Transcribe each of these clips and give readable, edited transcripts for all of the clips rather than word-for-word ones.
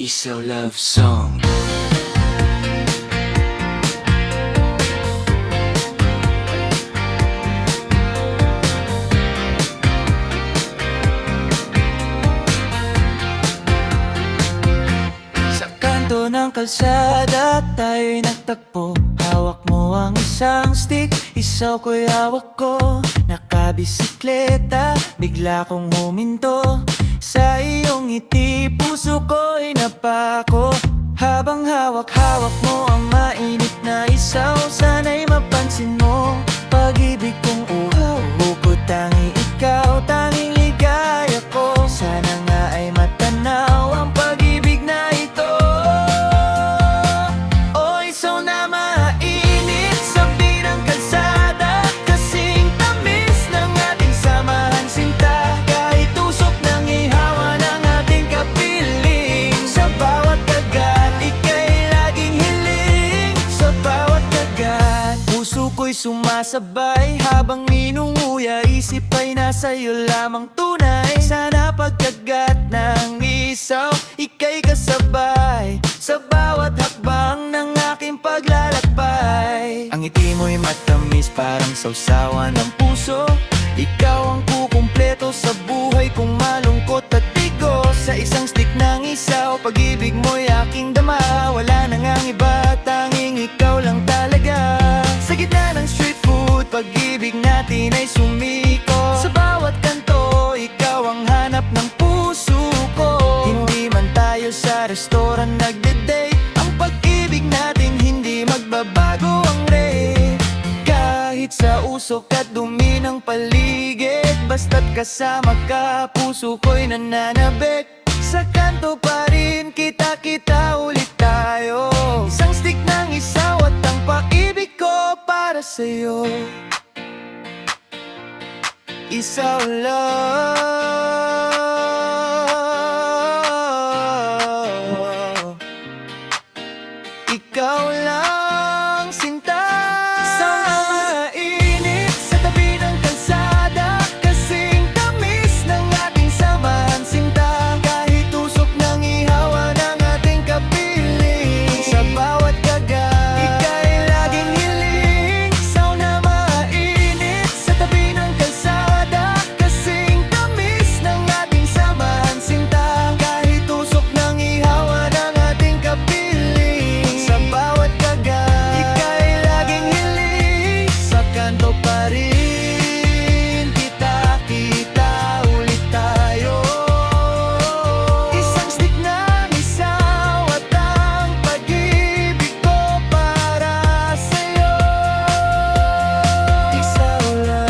Isaw love song. Sa kanto ng kalsada tayo'y nagtagpo. Hawak mo ang isang stick, isaw ko'y hawak ko. Nakabisikleta, bigla kong huminto. Sa iyong ngiti, puso ko'y napako. Habang hawak-hawak mo ang mainit na isaw, sana'y mapansin mo pag-ibig kong uhaw. Bukod tangi ikaw, tanging ligaya ko. Sana nga ay matanaw ang pag-ibig na ito. O isaw na mainit sa binang kalsada, kasing tamis ng ating samahan sinta. Kahit usok ng ihawa ng ating kapiling, sa bawat kagat, ika'y laging hiling. Sa bawat kagat, puso ko'y sumasabay. Habang ninunguya, isip ay nasa iyo lamang tunay. Sana pagkagat ng isaw, ika'y kasabay sa bawat hakbang ng aking paglalakbay. Ang ngiti mo'y matamis, parang sawsawan ng puso. Ikaw ang kukumpleto sa buhay kong malungkot at bigo. Sa isang stick ng isaw, pag-ibig mo'y aking dama. Wala na ngang iba, tanging ikaw lang talaga. Sa gitna ng street food, pag-ibig natin ay sumiko. Sa bawat kanto, ikaw ang hanap ng puso ko. Hindi man tayo sa restaurant nagde-date, ang pag-ibig natin hindi magbabago ang rate. Kahit sa usok at dumi ng paligid, basta't kasama ka, puso ko'y nananabik. Sa kanto pa rin, kita-kita ulit tayo. Isang stick ng isaw at ang pag-ibig ko para sa'yo. Isaw love, ikaw lang sinta. Isaw na mainit sa tabi ng kalsada, kasing tamis ng ating samahan sinta. Kahit usok ng ihawa ng ating kapiling, sa bawat kagat, ika'y laging hiling. Isaw na mainit sa tabi ng kalsada, kasing tamis ng ating samahan sinta. Kahit usok ng ihawa ng ating kapiling, sa bawat kagat, ika'y laging hiling. Sa kanto pa rin, kita-kita ulit tayo. Isang stick ng isaw at ang pag-ibig ko para sa'yo. Isaw lang,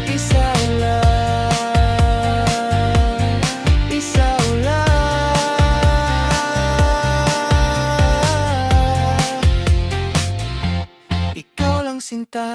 isaw lang, isaw lang. Ikaw lang sinta.